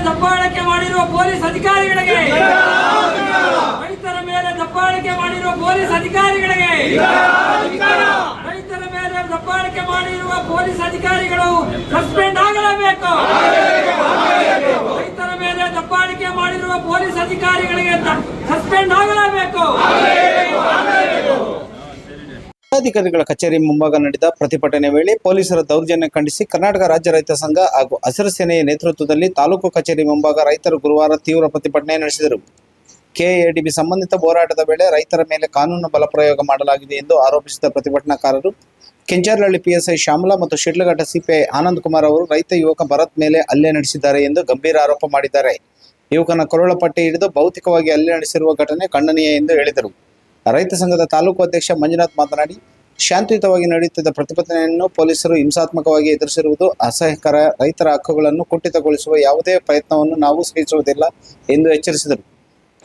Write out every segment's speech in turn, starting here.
ದಬ್ಬಾಳಿಕೆ ಮಾಡಿರುವ ಪೊಲೀಸ್ ಅಧಿಕಾರಿಗಳಿಗೆ, ರೈತರ ಮೇಲೆ ದಬ್ಬಾಳಿಕೆ ಮಾಡಿರುವ ಪೊಲೀಸ್ ಅಧಿಕಾರಿಗಳಿಗೆ, ರೈತರ ಮೇಲೆ ದಬ್ಬಾಳಿಕೆ ಮಾಡಿರುವ ಪೊಲೀಸ್ ಅಧಿಕಾರಿಗಳು ಸಸ್ಪೆಂಡ್ ಆಗಲೇಬೇಕು. ರೈತರ ಮೇಲೆ ದಬ್ಬಾಳಿಕೆ ಮಾಡಿರುವ ಪೊಲೀಸ್ ಅಧಿಕಾರಿಗಳಿಗೆ ಸಸ್ಪೆಂಡ್ ಆಗಲೇಬೇಕು. ಜಿಲ್ಲಾಧಿಕಾರಿಗಳ ಕಚೇರಿ ಮುಂಭಾಗ ನಡೆದ ಪ್ರತಿಭಟನೆ ವೇಳೆ ಪೊಲೀಸರ ದೌರ್ಜನ್ಯ ಖಂಡಿಸಿ ಕರ್ನಾಟಕ ರಾಜ್ಯ ರೈತ ಸಂಘ ಹಾಗೂ ಹಸಿರು ಸೇನೆಯ ನೇತೃತ್ವದಲ್ಲಿ ತಾಲೂಕು ಕಚೇರಿ ಮುಂಭಾಗ ರೈತರು ಗುರುವಾರ ತೀವ್ರ ಪ್ರತಿಭಟನೆ ನಡೆಸಿದರು. ಕೆಎಡಿಬಿ ಸಂಬಂಧಿತ ಹೋರಾಟದ ವೇಳೆ ರೈತರ ಮೇಲೆ ಕಾನೂನು ಬಲಪ್ರಯೋಗ ಮಾಡಲಾಗಿದೆ ಎಂದು ಆರೋಪಿಸಿದ ಪ್ರತಿಭಟನಾಕಾರರು ಕೆಂಚರ್ಲಹಳ್ಳಿ ಪಿಎಸ್ಐ ಶ್ಯಾಮಲಾ ಮತ್ತು ಶಿಡ್ಲಘಟ್ಟ ಸಿಪಿಐ ಆನಂದ್ ಕುಮಾರ್ ಅವರು ರೈತ ಯುವಕ ಭರತ್ ಮೇಲೆ ಹಲ್ಲೆ ನಡೆಸಿದ್ದಾರೆ ಎಂದು ಗಂಭೀರ ಆರೋಪ ಮಾಡಿದ್ದಾರೆ. ಯುವಕನ ಕೊರಳಪಟ್ಟಿ ಹಿಡಿದು ಭೌತಿಕವಾಗಿ ಹಲ್ಲೆ ನಡೆಸಿರುವ ಘಟನೆ ಖಂಡನೀಯ ಎಂದು ಹೇಳಿದರು. ರೈತ ಸಂಘದ ತಾಲೂಕು ಅಧ್ಯಕ್ಷ ಮಂಜುನಾಥ್ ಮಾತನಾಡಿ, ಶಾಂತಿಯುತವಾಗಿ ನಡೆಯುತ್ತಿದ್ದ ಪ್ರತಿಭಟನೆಯನ್ನು ಪೊಲೀಸರು ಹಿಂಸಾತ್ಮಕವಾಗಿ ಎದುರಿಸಿರುವುದು ಅಸಹ್ಯಕರ. ರೈತರ ಹಕ್ಕುಗಳನ್ನು ಕುಂಠಿತಗೊಳಿಸುವ ಯಾವುದೇ ಪ್ರಯತ್ನವನ್ನು ನಾವು ಸಹಿಸುವುದಿಲ್ಲ ಎಂದು ಎಚ್ಚರಿಸಿದರು.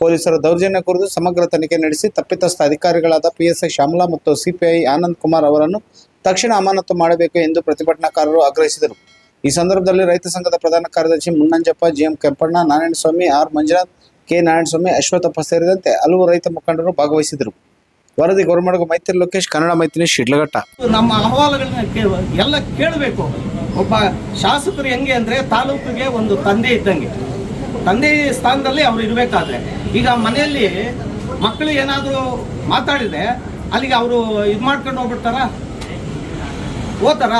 ಪೊಲೀಸರು ದೌರ್ಜನ್ಯ ಕುರಿತು ಸಮಗ್ರ ತನಿಖೆ ನಡೆಸಿ ತಪ್ಪಿತಸ್ಥ ಅಧಿಕಾರಿಗಳಾದ ಪಿಎಸ್ಐ ಶ್ಯಾಮಲಾ ಮತ್ತು ಸಿಪಿಐ ಆನಂದ್ ಕುಮಾರ್ ಅವರನ್ನು ತಕ್ಷಣ ಅಮಾನತು ಮಾಡಬೇಕು ಎಂದು ಪ್ರತಿಭಟನಾಕಾರರು ಆಗ್ರಹಿಸಿದರು. ಈ ಸಂದರ್ಭದಲ್ಲಿ ರೈತ ಸಂಘದ ಪ್ರಧಾನ ಕಾರ್ಯದರ್ಶಿ Munnanjappa, GM Kempanna, Narayanaswamy, R Manjunath, K Narayanaswamy, Ashwathappa ಸೇರಿದಂತೆ ಹಲವು ರೈತ ಮುಖಂಡರು ಭಾಗವಹಿಸಿದರು. ವರದಿ ಗೋರ್ಮಡಗು ಮೈತ್ರಿ ಲೋಕೇಶ್, ಕನ್ನಡ ಮೈತ್ರಿ, ಶಿಡ್ಲಘಟ್ಟ. ನಮ್ಮ ಅಹವಾಲುಗಳನ್ನ ಎಲ್ಲ ಕೇಳಬೇಕು. ಒಬ್ಬ ಶಾಸಕರು ಹೆಂಗೆ ಅಂದರೆ ತಾಲೂಕಿಗೆ ಒಂದು ತಂದೆ ಇದ್ದಂಗೆ, ತಂದೆ ಸ್ಥಾನದಲ್ಲಿ ಅವರು ಇರಬೇಕಾದ್ರೆ, ಈಗ ಮನೆಯಲ್ಲಿ ಮಕ್ಕಳು ಏನಾದರೂ ಮಾತಾಡಿದರೆ ಅಲ್ಲಿಗೆ ಅವರು ಇದು ಮಾಡ್ಕೊಂಡು ಹೋಗ್ಬಿಡ್ತಾರ, ಓದ್ತಾರ,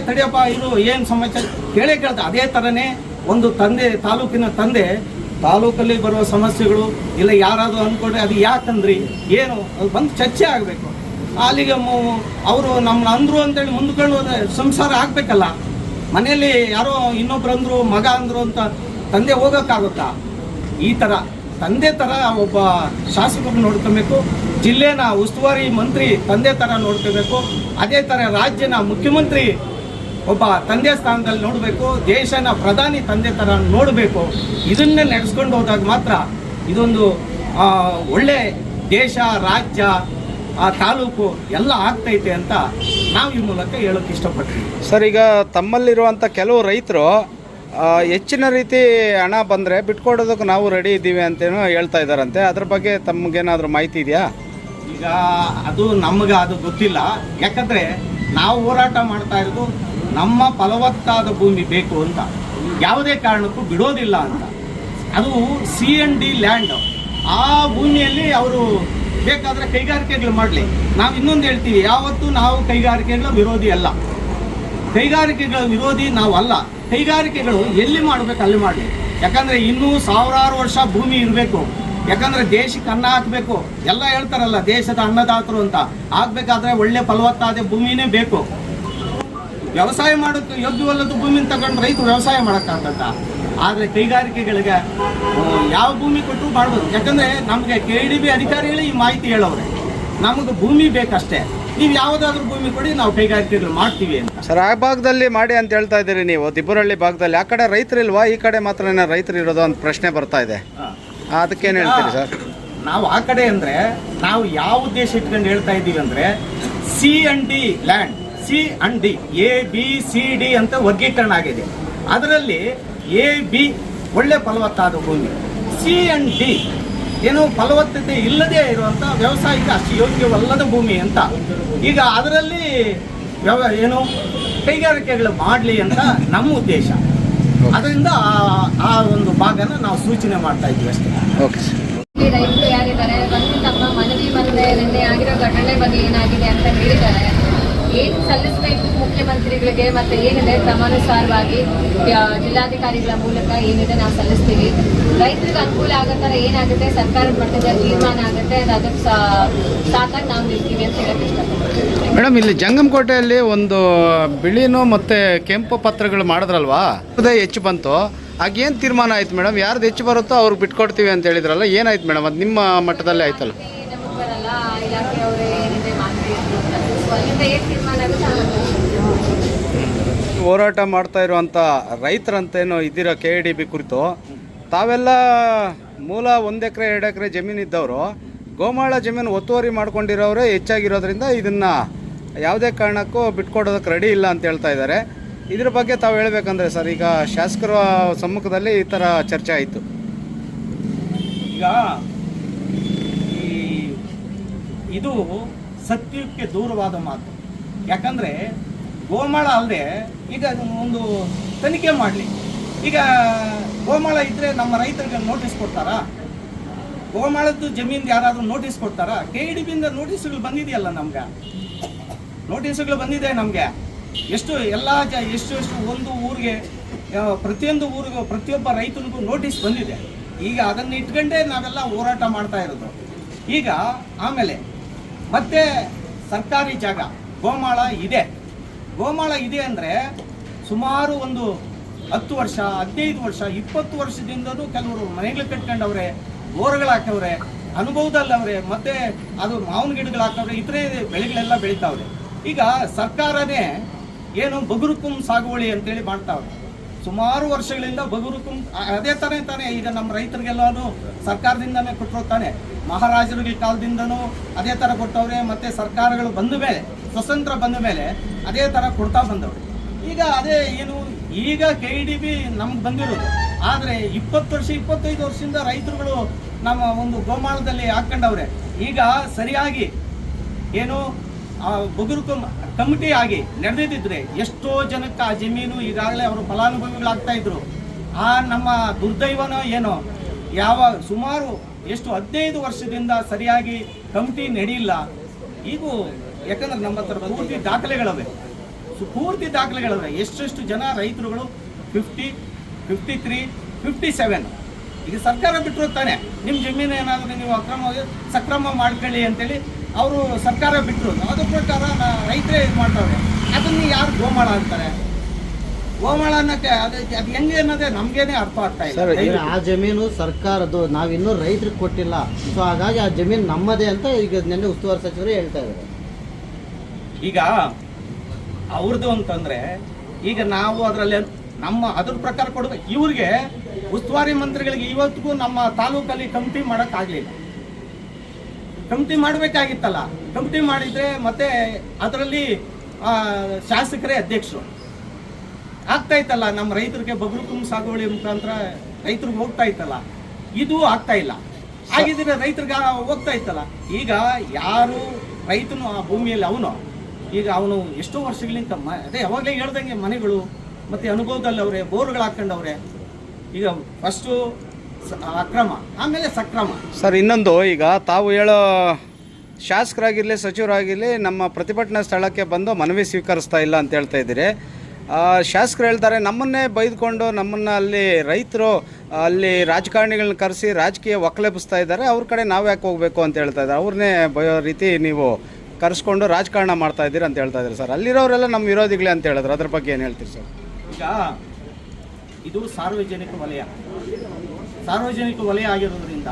ತಡಿಯಪ್ಪ ಇದು ಏನು ಸಮಾಚಾರ ಕೇಳ್ತಾ. ಅದೇ ಥರನೇ ಒಂದು ತಂದೆ, ತಾಲೂಕಿನ ತಂದೆ, ತಾಲೂಕಲ್ಲಿ ಬರುವ ಸಮಸ್ಯೆಗಳು ಇಲ್ಲ ಯಾರಾದರೂ ಅಂದ್ಕೊಂಡ್ರೆ ಅದು ಯಾಕಂದ್ರಿ ಏನು ಅದು ಬಂದು ಚರ್ಚೆ ಆಗಬೇಕು. ಅಲ್ಲಿಗೆ ಅವರು ನಮ್ಮನ್ನ ಅಂದರು ಅಂತೇಳಿ ಮುಂದ್ಕೊಂಡು ಹೋದ್ರೆ ಸಂಸಾರ ಆಗಬೇಕಲ್ಲ. ಮನೆಯಲ್ಲಿ ಯಾರೋ ಇನ್ನೊಬ್ರು ಅಂದರು, ಮಗ ಅಂದರು ಅಂತ ತಂದೆ ಹೋಗೋಕ್ಕಾಗುತ್ತಾ? ಈ ಥರ ತಂದೆ ಥರ ಒಬ್ಬ ಶಾಸಕರು ನೋಡ್ಕೊಬೇಕು, ಜಿಲ್ಲೆನ ಉಸ್ತುವಾರಿ ಮಂತ್ರಿ ತಂದೆ ಥರ ನೋಡ್ಕೋಬೇಕು, ಅದೇ ಥರ ರಾಜ್ಯನ ಮುಖ್ಯಮಂತ್ರಿ ಒಬ್ಬ ತಂದೆ ಸ್ಥಾನದಲ್ಲಿ ನೋಡಬೇಕು, ದೇಶನ ಪ್ರಧಾನಿ ತಂದೆ ಥರ ನೋಡಬೇಕು. ಇದನ್ನೇ ನಡೆಸ್ಕೊಂಡು ಹೋದಾಗ ಮಾತ್ರ ಇದೊಂದು ಒಳ್ಳೆ ದೇಶ, ರಾಜ್ಯ, ತಾಲೂಕು ಎಲ್ಲ ಆಗ್ತೈತೆ ಅಂತ ನಾವು ಈ ಮೂಲಕ ಹೇಳೋಕ್ಕೆ ಇಷ್ಟಪಡ್ತೀವಿ. ಸರ್, ಈಗ ತಮ್ಮಲ್ಲಿರುವಂಥ ಕೆಲವು ರೈತರು ಹೆಚ್ಚಿನ ರೀತಿ ಹಣ ಬಂದರೆ ಬಿಟ್ಕೊಡೋದಕ್ಕೆ ನಾವು ರೆಡಿ ಇದ್ದೀವಿ ಅಂತೇನೋ ಹೇಳ್ತಾ ಇದ್ದಾರಂತೆ. ಅದ್ರ ಬಗ್ಗೆ ತಮಗೇನಾದರೂ ಮಾಹಿತಿ ಇದೆಯಾ? ಈಗ ಅದು ನಮಗೆ ಅದು ಗೊತ್ತಿಲ್ಲ. ಯಾಕಂದರೆ ನಾವು ಹೋರಾಟ ಮಾಡ್ತಾ ಇರೋದು ನಮ್ಮ ಫಲವತ್ತಾದ ಭೂಮಿ ಬೇಕು ಅಂತ, ಯಾವುದೇ ಕಾರಣಕ್ಕೂ ಬಿಡೋದಿಲ್ಲ ಅಂತ. ಅದು C&D ಲ್ಯಾಂಡ್. ಆ ಭೂಮಿಯಲ್ಲಿ ಅವರು ಬೇಕಾದರೆ ಕೈಗಾರಿಕೆಗಳು ಮಾಡಲಿ. ನಾವು ಇನ್ನೊಂದು ಹೇಳ್ತೀವಿ, ಯಾವತ್ತೂ ನಾವು ಕೈಗಾರಿಕೆಗಳ ವಿರೋಧಿ ಅಲ್ಲ, ಕೈಗಾರಿಕೆಗಳ ವಿರೋಧಿ ನಾವು ಅಲ್ಲ. ಕೈಗಾರಿಕೆಗಳು ಎಲ್ಲಿ ಮಾಡಬೇಕು ಅಲ್ಲಿ ಮಾಡಲಿ. ಯಾಕಂದರೆ ಇನ್ನೂ ಸಾವಿರಾರು ವರ್ಷ ಭೂಮಿ ಇರಬೇಕು. ಯಾಕಂದರೆ ದೇಶಕ್ಕೆ ಅನ್ನ ಹಾಕಬೇಕು. ಎಲ್ಲ ಹೇಳ್ತಾರಲ್ಲ ದೇಶದ ಅನ್ನದಾತರು ಅಂತ. ಆಗಬೇಕಾದ್ರೆ ಒಳ್ಳೆ ಫಲವತ್ತಾದ ಭೂಮಿನೇ ಬೇಕು. ವ್ಯವಸಾಯ ಮಾಡೋಕ್ಕೆ ಯೋಗ್ಯವಲ್ಲದ ಭೂಮಿನ ತಗೊಂಡು ರೈತರು ವ್ಯವಸಾಯ ಮಾಡೋಕ್ಕಾಗ್ತದ? ಆದರೆ ಕೈಗಾರಿಕೆಗಳಿಗೆ ಯಾವ ಭೂಮಿ ಕೊಟ್ಟರು ಮಾಡ್ಬೋದು. ಯಾಕಂದರೆ ನಮಗೆ KDB ಅಧಿಕಾರಿಗಳೇ ಈ ಮಾಹಿತಿ ಹೇಳೋರೆ, ನಮಗೆ ಭೂಮಿ ಬೇಕಷ್ಟೇ, ನೀವು ಯಾವುದಾದ್ರೂ ಭೂಮಿ ಕೊಡಿ, ನಾವು ಕೈಗಾರಿಕೆಗಳು ಮಾಡ್ತೀವಿ ಅಂತ. ಸರ್, ಆ ಭಾಗದಲ್ಲಿ ಮಾಡಿ ಅಂತ ಹೇಳ್ತಾ ಇದ್ದೀರಿ ನೀವು, ದಿಬ್ಬರಹಳ್ಳಿ ಭಾಗದಲ್ಲಿ. ಆ ಕಡೆ ರೈತರಿಲ್ವಾ? ಈ ಕಡೆ ಮಾತ್ರ ರೈತರು ಇರೋದು ಅಂತ ಪ್ರಶ್ನೆ ಬರ್ತಾ ಇದೆ. ಅದಕ್ಕೇನು ಹೇಳ್ತೀರಿ ಸರ್? ನಾವು ಆ ಕಡೆ ಅಂದರೆ ನಾವು ಯಾವ ಉದ್ದೇಶ ಇಟ್ಕೊಂಡು ಹೇಳ್ತಾ ಇದ್ದೀವಿ ಅಂದರೆ, C&D ಲ್ಯಾಂಡ್, C&D ABCD ಅಂತ ವರ್ಗೀಕರಣ ಆಗಿದೆ. ಅದರಲ್ಲಿ AB ಒಳ್ಳೆ ಫಲವತ್ತಾದ ಭೂಮಿ, C&D ಏನು ಫಲವತ್ತತೆ ಇಲ್ಲದೆ ಇರುವಂಥ ವ್ಯವಸಾಯಕ್ಕೆ ಅಷ್ಟು ಯೋಗ್ಯವಲ್ಲದ ಭೂಮಿ ಅಂತ. ಈಗ ಅದರಲ್ಲಿ ಏನು ಕೈಗಾರಿಕೆಗಳು ಮಾಡಲಿ ಅಂತ ನಮ್ಮ ಉದ್ದೇಶ. ಅದರಿಂದ ಆ ಒಂದು ಭಾಗನ ನಾವು ಸೂಚನೆ ಮಾಡ್ತಾ ಇದ್ದೀವಿ ಅಷ್ಟೇ. ಓಕೆ. ರೈತರು ಯಾರಿದ್ದಾರೆ ಬಂದು ತಮ್ಮ ಮನವಿ ಬಂದರೆ ನಿನ್ನೆ ಆಗಿರೋ ಘಟನೆ ಬಗ್ಗೆ ಏನಾಗಿದೆ ಅಂತ ಹೇಳಿದ್ದಾರೆ. ಏನು ಸಲ್ಲಿಸಬೇಕು ಮುಖ್ಯಮಂತ್ರಿಗಳಿಗೆ ಮತ್ತು ಏನಿದೆ ಕ್ರಮಾನುಸಾರವಾಗಿ ಜಿಲ್ಲಾಧಿಕಾರಿಗಳ ಮೂಲಕ ಏನಿದೆ ನಾವು ಸಲ್ಲಿಸ್ತೀವಿ. ರೈತರಿಗೆ ಅನುಕೂಲ ಆಗೋ ಥರ ಏನಾಗುತ್ತೆ ಸರ್ಕಾರದ ಮಟ್ಟದಲ್ಲಿ ತೀರ್ಮಾನ ಆಗುತ್ತೆ, ಅದಕ್ಕೆ ಸಾಕಾಗಿ ನಾವು ನಿಲ್ತೀವಿ ಅಂತ ಹೇಳಕ್ಕೆ ಇಷ್ಟಪಡ್ತೀವಿ. ಮೇಡಮ್, ಇಲ್ಲಿ ಜಂಗಮಕೋಟೆಯಲ್ಲಿ ಒಂದು ಬಿಳಿನೂ ಮತ್ತು ಕೆಂಪು ಪತ್ರಗಳು ಮಾಡಿದ್ರಲ್ವಾ, ಅದೇ ಹೆಚ್ಚು ಬಂತು. ಆಗೇನು ತೀರ್ಮಾನ ಆಯ್ತು ಮೇಡಮ್? ಯಾರ್ದು ಹೆಚ್ಚು ಬರುತ್ತೋ ಅವ್ರಿಗೆ ಬಿಟ್ಕೊಡ್ತೀವಿ ಅಂತ ಹೇಳಿದ್ರಲ್ಲ, ಏನಾಯ್ತು ಮೇಡಮ್? ಅದು ನಿಮ್ಮ ಮಟ್ಟದಲ್ಲೇ ಆಯ್ತಲ್ಲ? ನಮಗೆ ಬರಲ್ಲ, ಇಲಾಖೆಯವರೇ ಏನಿದೆ ಮಾಹಿತಿ ಅಲ್ಲಿಂದ ಏನು ತೀರ್ಮಾನ ಆಗುತ್ತೆ. ಹೋರಾಟ ಮಾಡ್ತಾ ಇರುವಂಥ ರೈತರಂತೇನು ಇದ್ದೀರೋ KDB ಕುರಿತು, ತಾವೆಲ್ಲ ಮೂಲ 1 ಎಕರೆ 2 ಎಕರೆ ಜಮೀನು ಇದ್ದವರು ಗೋಮಾಳ ಜಮೀನು ಒತ್ತುವರಿ ಮಾಡ್ಕೊಂಡಿರೋರೇ ಹೆಚ್ಚಾಗಿರೋದ್ರಿಂದ ಇದನ್ನು ಯಾವುದೇ ಕಾರಣಕ್ಕೂ ಬಿಟ್ಕೊಡೋದಕ್ಕೆ ರೆಡಿ ಇಲ್ಲ ಅಂತ ಹೇಳ್ತಾ ಇದ್ದಾರೆ. ಇದ್ರ ಬಗ್ಗೆ ತಾವು ಹೇಳ್ಬೇಕಂದ್ರೆ ಸರ್, ಈಗ ಶಾಸಕರ ಸಮ್ಮುಖದಲ್ಲಿ ಈ ಥರ ಚರ್ಚೆ ಆಯಿತು. ಈಗ ಇದು ಸತ್ಯಕ್ಕೆ ದೂರವಾದ ಮಾತು. ಯಾಕಂದರೆ ಗೋಮಾಳ ಅಲ್ಲದೆ ಈಗ ಒಂದು ತನಿಖೆ ಮಾಡಲಿ. ಈಗ ಗೋಮಾಳ ಇದ್ದರೆ ನಮ್ಮ ರೈತರಿಗೆ ನೋಟಿಸ್ ಕೊಡ್ತಾರಾ? ಗೋಮಾಳದ್ದು ಜಮೀನು ಯಾರಾದರೂ ನೋಟಿಸ್ ಕೊಡ್ತಾರಾ? KEDBಯಿಂದ ನೋಟಿಸ್ಗಳು ಬಂದಿದೆಯಲ್ಲ, ನಮ್ಗೆ ನೋಟಿಸ್ಗಳು ಬಂದಿದೆ. ನಮಗೆ ಎಷ್ಟು ಒಂದು ಊರಿಗೆ, ಪ್ರತಿಯೊಂದು ಊರಿಗೂ ಪ್ರತಿಯೊಬ್ಬ ರೈತನಿಗೂ ನೋಟಿಸ್ ಬಂದಿದೆ. ಈಗ ಅದನ್ನು ಇಟ್ಕೊಂಡೇ ನಾವೆಲ್ಲ ಹೋರಾಟ ಮಾಡ್ತಾ ಇರೋದು. ಈಗ ಆಮೇಲೆ ಮತ್ತೆ ಸರ್ಕಾರಿ ಜಾಗ ಗೋಮಾಳ ಇದೆ. ಗೋಮಾಳ ಇದೆ ಅಂದರೆ ಸುಮಾರು ಒಂದು 10 ವರ್ಷ, 15 ವರ್ಷ, 20 ವರ್ಷದಿಂದಲೂ ಕೆಲವರು ಮನೆಗಳು ಕಟ್ಕೊಂಡವ್ರೆ, ಬೋರ್ಗಳು ಹಾಕವ್ರೆ, ಅನುಭವದಲ್ಲವ್ರೆ, ಮತ್ತೆ ಅದು ಮಾವಿನ ಗಿಡಗಳು ಹಾಕವ್ರೆ, ಇತರೆ ಬೆಳೆಗಳೆಲ್ಲ ಬೆಳಿತಾವ್ರೆ. ಈಗ ಸರ್ಕಾರನೇ ಏನು ಬಗುರುಕುಂ ಸಾಗುವಳಿ ಅಂತೇಳಿ ಮಾಡ್ತಾವ್ರೆ. ಸುಮಾರು ವರ್ಷಗಳಿಂದ ಬಗುರುಕುಂ ಅದೇ ತಾನೇ ಈಗ ನಮ್ಮ ರೈತರಿಗೆಲ್ಲನೂ ಸರ್ಕಾರದಿಂದನೇ ಕೊಟ್ಟರು ತಾನೆ. ಮಹಾರಾಜರುಗಳ ಕಾಲದಿಂದನೂ ಅದೇ ಥರ ಕೊಟ್ಟವ್ರೆ. ಮತ್ತು ಸರ್ಕಾರಗಳು ಬಂದ ಮೇಲೆ, ಸ್ವತಂತ್ರ ಬಂದ ಮೇಲೆ ಅದೇ ಥರ ಕೊಡ್ತಾ ಬಂದವ್ರೆ. ಈಗ ಅದೇ ಏನು ಈಗ KEDB ನಮ್ಗೆ ಬಂದಿರೋದು. ಆದರೆ 20 ವರ್ಷ 25 ವರ್ಷದಿಂದ ರೈತರುಗಳು ನಮ್ಮ ಒಂದು ಗೋಮಾಳದಲ್ಲಿ ಹಾಕ್ಕೊಂಡವ್ರೆ. ಈಗ ಸರಿಯಾಗಿ ಏನು ಬಗುರು ಕಮಿಟಿ ಆಗಿ ನಡೆದಿದ್ದರೆ ಎಷ್ಟೋ ಜನಕ್ಕೆ ಆ ಜಮೀನು ಈಗಾಗಲೇ ಅವರು ಫಲಾನುಭವಿಗಳಾಗ್ತಾ ಇದ್ರು. ಆ ನಮ್ಮ ದುರ್ದೈವನೋ ಏನೋ, ಸುಮಾರು 15 ವರ್ಷದಿಂದ ಸರಿಯಾಗಿ ಕಮಿಟಿ ನಡೆಯಿಲ್ಲ. ಈಗ ಯಾಕಂದ್ರೆ ನಮ್ಮ ಹತ್ರ ಪೂರ್ತಿ ದಾಖಲೆಗಳವೆ. ಎಷ್ಟೆಷ್ಟು ಜನ ರೈತರುಗಳು 50, 53, 57 ಈಗ ಸರ್ಕಾರ ಬಿಟ್ಟರು ತಾನೆ. ನಿಮ್ಮ ಜಮೀನು ಏನಾದರೂ ನೀವು ಸಕ್ರಮ ಮಾಡ್ಕೊಳ್ಳಿ ಅಂತೇಳಿ ಅವರು ಸರ್ಕಾರ ಬಿಟ್ಟರು. ಅದ್ರ ಪ್ರಕಾರ ರೈತರೇ ಇದು ಮಾಡ್ತಾವ್ರೆ. ಅದನ್ನು ಯಾರು ಗೋಮಾಳ ಅಂತಾರೆ? ಗೋಮಾಳ ಅನ್ನಕ್ಕೆ ಅದು ಹೆಂಗೆ ಅನ್ನೋದೇ ನಮಗೇನೆ ಅರ್ಥ ಆಗ್ತಾ ಇಲ್ಲ. ಆ ಜಮೀನು ಸರ್ಕಾರದ್ದು, ನಾವಿನ್ನೂ ರೈತರಿಗೆ ಕೊಟ್ಟಿಲ್ಲ. ಸೊ ಹಾಗಾಗಿ ಆ ಜಮೀನು ನಮ್ಮದೇ ಅಂತ ಈಗ ನಿನ್ನೆ ಉಸ್ತುವಾರಿ ಸಚಿವರು ಹೇಳ್ತಾ ಇದ್ದಾರೆ. ಈಗ ಅವ್ರದ್ದು ಅಂತಂದ್ರೆ ಈಗ ನಾವು ಅದರಲ್ಲಿ ಅದ್ರ ಪ್ರಕಾರ ಕೊಡ್ಬೇಕು. ಇವ್ರಿಗೆ ಉಸ್ತುವಾರಿ ಮಂತ್ರಿಗಳಿಗೆ ಇವತ್ತಿಗೂ ನಮ್ಮ ತಾಲೂಕಲ್ಲಿ ಕಮಿಟಿ ಮಾಡೋಕ್ಕಾಗಲಿಲ್ಲ. ಕಮಿಟಿ ಮಾಡಬೇಕಾಗಿತ್ತಲ್ಲ. ಕಮಿಟಿ ಮಾಡಿದರೆ ಮತ್ತೆ ಅದರಲ್ಲಿ ಶಾಸಕರೇ ಅಧ್ಯಕ್ಷರು ಆಗ್ತಾ ಇತ್ತಲ್ಲ. ನಮ್ಮ ರೈತರಿಗೆ ಬಗುರುಕುಂ ಸಾಗುವಳಿ ಮುಖಾಂತರ ರೈತರಿಗೆ ಹೋಗ್ತಾ ಇತ್ತಲ್ಲ. ಇದು ಆಗ್ತಾ ಇಲ್ಲ. ಆಗಿದ್ರೆ ರೈತರಿಗೆ ಹೋಗ್ತಾ ಇತ್ತಲ್ಲ. ಈಗ ಯಾರು ರೈತನು ಆ ಭೂಮಿಯಲ್ಲಿ ಅವನು ಎಷ್ಟೋ ವರ್ಷಗಳಿಂದ ಅದೇ ಯಾವಾಗಲೇ ಹೇಳ್ದಂಗೆ ಮನೆಗಳು ಮತ್ತು ಅನುಭವದಲ್ಲಿ ಅವರೇ ಬೋರ್ಗಳು ಹಾಕ್ಕೊಂಡವ್ರೆ. ಈಗ ಫಸ್ಟು ಅಕ್ರಮ, ಆಮೇಲೆ ಸಕ್ರಮ. ಸರ್, ಇನ್ನೊಂದು, ಈಗ ತಾವು ಹೇಳೋ ಶಾಸಕರಾಗಿರಲಿ ಸಚಿವರಾಗಿರಲಿ ನಮ್ಮ ಪ್ರತಿಭಟನಾ ಸ್ಥಳಕ್ಕೆ ಬಂದು ಮನವಿ ಸ್ವೀಕರಿಸ್ತಾ ಇಲ್ಲ ಅಂತ ಹೇಳ್ತಾ ಇದ್ದೀರಿ. ಶಾಸಕರು ಹೇಳ್ತಾರೆ ನಮ್ಮನ್ನೇ ಬೈದುಕೊಂಡು ನಮ್ಮನ್ನು ಅಲ್ಲಿ ರೈತರು ಅಲ್ಲಿ ರಾಜಕಾರಣಿಗಳನ್ನ ಕರೆಸಿ ರಾಜಕೀಯ ಒಕ್ಕಲೆಬ್ಬಿಸ್ತಾ ಇದ್ದಾರೆ, ಅವ್ರ ಕಡೆ ನಾವು ಯಾಕೆ ಹೋಗಬೇಕು ಅಂತ ಹೇಳ್ತಾ ಇದ್ದಾರೆ. ಅವ್ರನ್ನೇ ಬಯೋ ರೀತಿ ನೀವು ಕರೆಸ್ಕೊಂಡು ರಾಜಕಾರಣ ಮಾಡ್ತಾ ಇದ್ದೀರಿ ಅಂತ ಹೇಳ್ತಾ ಇದ್ದಾರೆ ಸರ್. ಅಲ್ಲಿರೋರೆಲ್ಲ ನಮ್ಮ ವಿರೋಧಿಗಳೇ ಅಂತ ಹೇಳಿದ್ರು. ಅದ್ರ ಬಗ್ಗೆ ಏನು ಹೇಳ್ತೀರಿ ಸರ್? ಈಗ ಇದು ಸಾರ್ವಜನಿಕ ವಲಯ ಆಗಿರೋದ್ರಿಂದ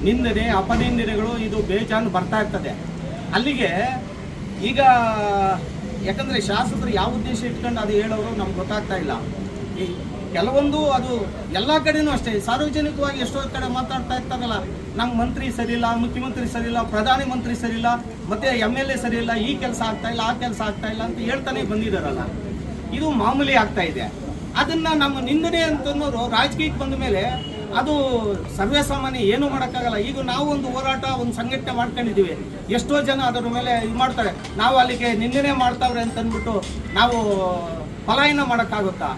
ನಿಂದನೆ ಅಪನಿಂದನೆಗಳು ಇದು ಬೇಜಾನು ಬರ್ತಾ ಇರ್ತದೆ ಅಲ್ಲಿಗೆ. ಈಗ ಯಾಕಂದರೆ ಶಾಸಕರು ಯಾವ ಉದ್ದೇಶ ಇಟ್ಕೊಂಡು ಅದು ಹೇಳೋರು ನಮ್ಗೆ ಗೊತ್ತಾಗ್ತಾ ಇಲ್ಲ. ಕೆಲವೊಂದು ಅದು ಎಲ್ಲ ಕಡೆನೂ ಅಷ್ಟೇ ಸಾರ್ವಜನಿಕವಾಗಿ ಎಷ್ಟೋ ಕಡೆ ಮಾತಾಡ್ತಾ ಇರ್ತಾರಲ್ಲ, ನಮ್ಮ ಮಂತ್ರಿ ಸರಿಯಿಲ್ಲ, ಮುಖ್ಯಮಂತ್ರಿ ಸರಿಯಿಲ್ಲ, ಪ್ರಧಾನಿ ಮಂತ್ರಿ ಸರಿಯಿಲ್ಲ, ಮತ್ತು MLA ಸರಿಯಿಲ್ಲ, ಈ ಕೆಲಸ ಆಗ್ತಾ ಇಲ್ಲ, ಆ ಕೆಲಸ ಆಗ್ತಾ ಇಲ್ಲ ಅಂತ ಹೇಳ್ತಾನೆ ಬಂದಿದ್ದಾರಲ್ಲ. ಇದು ಮಾಮೂಲಿ ಆಗ್ತಾ ಇದೆ. ಅದನ್ನು ನಮ್ಮ ನಿಂದನೆ ಅಂತನೋರು ರಾಜಕೀಯಕ್ಕೆ ಬಂದ ಮೇಲೆ ಅದು ಸರ್ವೇ ಸಾಮಾನ್ಯ ಏನೂ ಮಾಡೋಕ್ಕಾಗಲ್ಲ. ಈಗ ನಾವು ಒಂದು ಹೋರಾಟ, ಒಂದು ಸಂಘಟನೆ ಮಾಡ್ಕೊಂಡಿದ್ದೀವಿ. ಎಷ್ಟೋ ಜನ ಅದರ ಮೇಲೆ ಇದು ಮಾಡ್ತಾರೆ. ನಾವು ಅಲ್ಲಿಗೆ ನಿಂದನೆ ಮಾಡ್ತಾವ್ರೆ ಅಂತಂದ್ಬಿಟ್ಟು ನಾವು ಪಲಾಯನ ಮಾಡೋಕ್ಕಾಗುತ್ತಾ?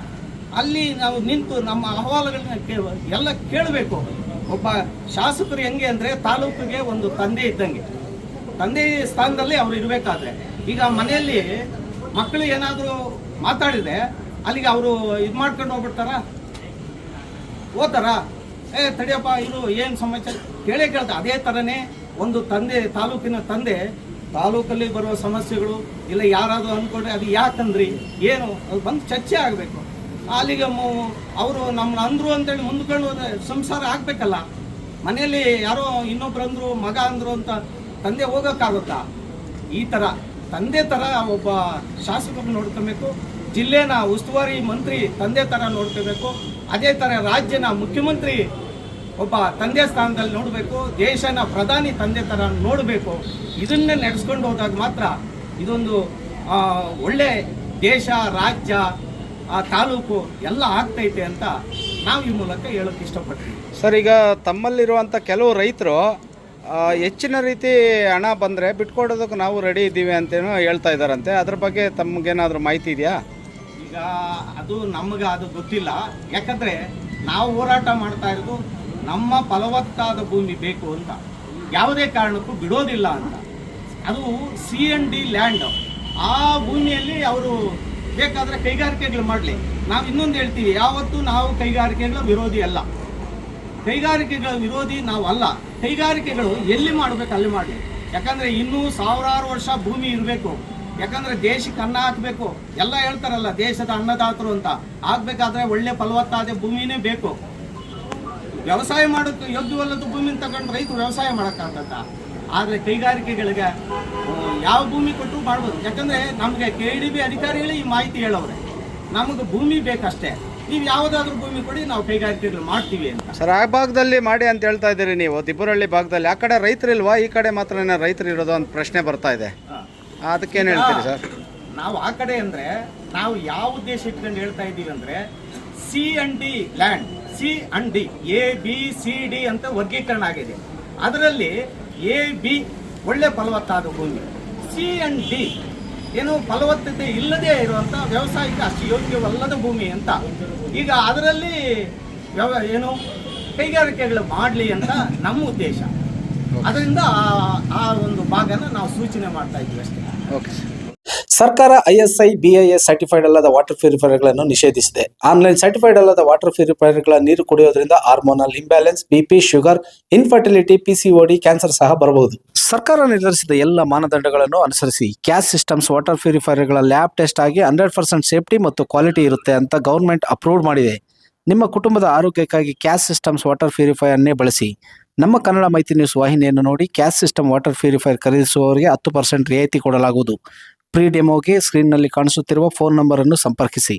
ಅಲ್ಲಿ ನಾವು ನಿಂತು ನಮ್ಮ ಅಹವಾಲುಗಳನ್ನ ಎಲ್ಲ ಕೇಳಬೇಕು. ಒಬ್ಬ ಶಾಸಕರು ಹೆಂಗೆ ಅಂದರೆ ತಾಲೂಕಿಗೆ ಒಂದು ತಂದೆ ಇದ್ದಂಗೆ, ತಂದೆ ಸ್ಥಾನದಲ್ಲಿ ಅವ್ರು ಇರಬೇಕಾದ್ರೆ. ಈಗ ಮನೆಯಲ್ಲಿ ಮಕ್ಕಳು ಏನಾದರೂ ಮಾತಾಡಿದರೆ ಅಲ್ಲಿಗೆ ಅವರು ಇದು ಮಾಡ್ಕೊಂಡು ಹೋಗ್ಬಿಡ್ತಾರ, ಓದ್ತಾರ, ತಡಿಯಪ್ಪ ಇದು ಏನು ಸಮಾಚಾರ ಕೇಳ್ತಾ. ಅದೇ ಥರನೇ ಒಂದು ತಂದೆ, ತಾಲೂಕಿನ ತಂದೆ, ತಾಲೂಕಲ್ಲಿ ಬರುವ ಸಮಸ್ಯೆಗಳು ಇಲ್ಲ ಯಾರಾದರೂ ಅಂದ್ಕೊಂಡ್ರೆ ಅದು ಯಾಕಂದ್ರಿ ಏನು ಅದು ಬಂದು ಚರ್ಚೆ ಆಗಬೇಕು. ಅಲ್ಲಿಗೆ ಅವರು ನಮ್ಮನ್ನ ಅಂದರು ಅಂತೇಳಿ ಮುಂದ್ಕೊಂಡು ಹೋದ್ರೆ ಸಂಸಾರ ಆಗಬೇಕಲ್ಲ. ಮನೆಯಲ್ಲಿ ಯಾರೋ ಇನ್ನೊಬ್ರು ಅಂದರು, ಮಗ ಅಂದರು ಅಂತ ತಂದೆ ಹೋಗೋಕ್ಕಾಗುತ್ತಾ? ಈ ಥರ ತಂದೆ ಥರ ಒಬ್ಬ ಶಾಸಕರು ನೋಡ್ಕೊಬೇಕು. ಜಿಲ್ಲೆನ ಉಸ್ತುವಾರಿ ಮಂತ್ರಿ ತಂದೆ ಥರ ನೋಡ್ಕೋಬೇಕು. ಅದೇ ಥರ ರಾಜ್ಯನ ಮುಖ್ಯಮಂತ್ರಿ ಒಬ್ಬ ತಂದೆ ಸ್ಥಾನದಲ್ಲಿ ನೋಡಬೇಕು. ದೇಶನ ಪ್ರಧಾನಿ ತಂದೆ ಥರ ನೋಡಬೇಕು. ಇದನ್ನೇ ನಡೆಸ್ಕೊಂಡು ಹೋದಾಗ ಮಾತ್ರ ಇದೊಂದು ಒಳ್ಳೆ ದೇಶ, ರಾಜ್ಯ ಆ ತಾಲೂಕು ಎಲ್ಲ ಆಗ್ತೈತೆ ಅಂತ ನಾವು ಈ ಮೂಲಕ ಹೇಳೋಕ್ಕೆ ಇಷ್ಟಪಡ್ತೀವಿ. ಸರ್, ಈಗ ತಮ್ಮಲ್ಲಿರುವಂಥ ಕೆಲವು ರೈತರು ಹೆಚ್ಚಿನ ರೀತಿ ಹಣ ಬಂದರೆ ಬಿಟ್ಕೊಡೋದಕ್ಕೆ ನಾವು ರೆಡಿ ಇದ್ದೀವಿ ಅಂತೇನೋ ಹೇಳ್ತಾ ಇದ್ದಾರಂತೆ. ಅದ್ರ ಬಗ್ಗೆ ತಮಗೇನಾದರೂ ಮಾಹಿತಿ ಇದೆಯಾ? ಈಗ ಅದು ನಮಗೆ ಅದು ಗೊತ್ತಿಲ್ಲ. ಯಾಕಂದರೆ ನಾವು ಹೋರಾಟ ಮಾಡ್ತಾ ಇರೋದು ನಮ್ಮ ಫಲವತ್ತಾದ ಭೂಮಿ ಬೇಕು ಅಂತ, ಯಾವುದೇ ಕಾರಣಕ್ಕೂ ಬಿಡೋದಿಲ್ಲ ಅಂತ. ಅದು C&D ಲ್ಯಾಂಡ್. ಆ ಭೂಮಿಯಲ್ಲಿ ಅವರು ಬೇಕಾದರೆ ಕೈಗಾರಿಕೆಗಳು ಮಾಡಲಿ. ನಾವು ಇನ್ನೊಂದು ಹೇಳ್ತೀವಿ, ಯಾವತ್ತೂ ನಾವು ಕೈಗಾರಿಕೆಗಳ ವಿರೋಧಿ ಅಲ್ಲ, ಕೈಗಾರಿಕೆಗಳ ವಿರೋಧಿ ನಾವು ಅಲ್ಲ. ಕೈಗಾರಿಕೆಗಳು ಎಲ್ಲಿ ಮಾಡಬೇಕು ಅಲ್ಲಿ ಮಾಡಲಿ. ಯಾಕಂದರೆ ಇನ್ನೂ ಸಾವಿರಾರು ವರ್ಷ ಭೂಮಿ ಇರಬೇಕು. ಯಾಕಂದರೆ ದೇಶಕ್ಕೆ ಅನ್ನ ಹಾಕಬೇಕು. ಎಲ್ಲ ಹೇಳ್ತಾರಲ್ಲ ದೇಶದ ಅನ್ನದಾತರು ಅಂತ. ಆಗಬೇಕಾದ್ರೆ ಒಳ್ಳೆ ಫಲವತ್ತಾದ ಭೂಮಿನೇ ಬೇಕು. ವ್ಯವಸಾಯ ಮಾಡೋಕ್ಕೆ ಯೋಗ್ಯವಲ್ಲದ ಭೂಮಿನ ತಗೊಂಡು ರೈತರು ವ್ಯವಸಾಯ ಮಾಡೋಕ್ಕಾಗತ್ತ? ಆದರೆ ಕೈಗಾರಿಕೆಗಳಿಗೆ ಯಾವ ಭೂಮಿ ಕೊಟ್ಟರು ಮಾಡ್ಬೋದು. ಯಾಕಂದರೆ ನಮಗೆ KDB ಅಧಿಕಾರಿಗಳೇ ಈ ಮಾಹಿತಿ ಹೇಳೋರೆ, ನಮಗೆ ಭೂಮಿ ಬೇಕಷ್ಟೇ, ನೀವು ಯಾವುದಾದ್ರೂ ಭೂಮಿ ಕೊಡಿ, ನಾವು ಕೈಗಾರಿಕೆಗಳು ಮಾಡ್ತೀವಿ ಅಂತ. ಸರ್, ಆ ಭಾಗದಲ್ಲಿ ಮಾಡಿ ಅಂತ ಹೇಳ್ತಾ ಇದ್ದೀರಿ ನೀವು, ದಿಬ್ಬರಳ್ಳಿ ಭಾಗದಲ್ಲಿ. ಆ ಕಡೆ ರೈತರಿಲ್ವಾ? ಈ ಕಡೆ ಮಾತ್ರ ರೈತರು ಇರೋದು ಅಂತ ಪ್ರಶ್ನೆ ಬರ್ತಾ ಇದೆ. ಅದಕ್ಕೇನು ಹೇಳ್ತೀರಿ ಸರ್? ನಾವು ಆ ಕಡೆ ಅಂದರೆ ನಾವು ಯಾವ ಉದ್ದೇಶ ಇಟ್ಕೊಂಡು ಹೇಳ್ತಾ ಇದ್ದೀವಿ ಅಂದರೆ C&D ಲ್ಯಾಂಡ್, C&D ABCD ಅಂತ ವರ್ಗೀಕರಣ ಆಗಿದೆ. ಅದರಲ್ಲಿ AB ಒಳ್ಳೆ ಫಲವತ್ತಾದ ಭೂಮಿ, C&D ಏನು ಫಲವತ್ತತೆ ಇಲ್ಲದೆ ಇರುವಂಥ ವ್ಯವಸಾಯಕ್ಕೆ ಅಷ್ಟು ಯೋಗ್ಯವಲ್ಲದ ಭೂಮಿ ಅಂತ. ಈಗ ಅದರಲ್ಲಿ ಏನು ಕೈಗಾರಿಕೆಗಳು ಮಾಡಲಿ ಅಂತ ನಮ್ಮ ಉದ್ದೇಶ. ಅದರಿಂದ ಆ ಒಂದು ಭಾಗನ ನಾವು ಸೂಚನೆ ಮಾಡ್ತಾ ಇದ್ದೀವಿ ಅಷ್ಟೇ. ಓಕೆ. ಸರ್ಕಾರ ISI BIS ಸರ್ಟಿಫೈಡ್ ಅಲ್ಲದ ವಾಟರ್ ಪ್ಯೂರಿಫೈಯರ್ಗಳನ್ನು ನಿಷೇಧಿಸಿದೆ. ಆನ್ಲೈನ್ ಸರ್ಟಿಫೈಡ್ ಅಲ್ಲದ ವಾಟರ್ ಪ್ಯೂರಿಫೈಯರ್ಗಳ ನೀರು ಕುಡಿಯೋದ್ರಿಂದ hormonal imbalance, BP, sugar, infertility, PCOD, cancer ಸಹ ಬರಬಹುದು. ಸರ್ಕಾರ ನಿರ್ಧರಿಸಿದ ಎಲ್ಲ ಮಾನದಂಡಗಳನ್ನು ಅನುಸರಿಸಿ ಕ್ಯಾಸ್ ಸಿಸ್ಟಮ್ಸ್ ವಾಟರ್ ಪ್ಯೂರಿಫೈಯರ್ಗಳ ಲ್ಯಾಬ್ ಟೆಸ್ಟ್ ಆಗಿ 100% ಸೇಫ್ಟಿ ಮತ್ತು ಕ್ವಾಲಿಟಿ ಇರುತ್ತೆ ಅಂತ ಗವರ್ಮೆಂಟ್ ಅಪ್ರೂವ್ ಮಾಡಿದೆ. ನಿಮ್ಮ ಕುಟುಂಬದ ಆರೋಗ್ಯಕ್ಕಾಗಿ ಕ್ಯಾಸ್ ಸಿಸ್ಟಮ್ಸ್ ವಾಟರ್ ಪ್ಯೂರಿಫೈಯರ್ನೇ ಬಳಸಿ. ನಮ್ಮ ಕನ್ನಡ ಮೈತ್ರಿ ನ್ಯೂಸ್ ವಾಹಿನಿಯನ್ನು ನೋಡಿ ಕ್ಯಾಸ್ ಸಿಸ್ಟಮ್ ವಾಟರ್ ಪ್ಯೂರಿಫೈಯರ್ ಖರೀದಿಸುವವರಿಗೆ 10% ರಿಯಾಯಿತಿ ಕೊಡಲಾಗುವುದು. ಪ್ರೀ ಡೆಮೋಗೆ ಸ್ಕ್ರೀನ್ನಲ್ಲಿ ಕಾಣಿಸುತ್ತಿರುವ ಫೋನ್ ನಂಬರ್ ಅನ್ನು ಸಂಪರ್ಕಿಸಿ.